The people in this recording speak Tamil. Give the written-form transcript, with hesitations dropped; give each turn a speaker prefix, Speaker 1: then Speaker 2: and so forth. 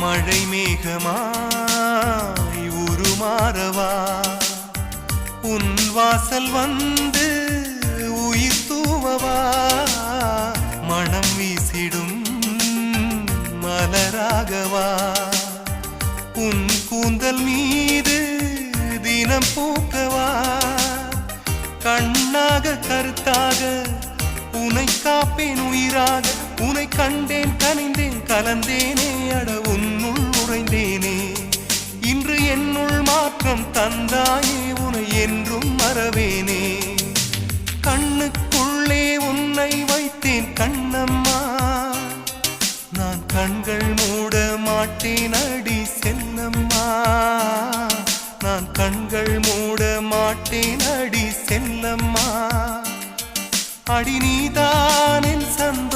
Speaker 1: மழை மேகமாய் உருமாறவா உன் வாசல் வந்து உயிர் தூவவா மனம் வீசிடும் மலராகவா உன் கூந்தல் மீது தினம் பூக்கவா கண்ணாக கருத்தாக உனை காப்பேன் உயிராக உனை கண்டேன் கனிந்தேன் கலந்தேனே அட உன்னுள் உறைந்தேனே இன்று என்னுள் மாற்றம் தந்தாயே உனை என்றும் மறவேனே கண்ணுக்குள்ளே உன்னை வைத்தேன் கண்ணம்மா நான் கண்கள் மூட மாட்டேன் அடி செல்லம்மா நான் கண்கள் மூட மாட்டேன் அடி செல்லம்மா அடி நீதான் என் சந்த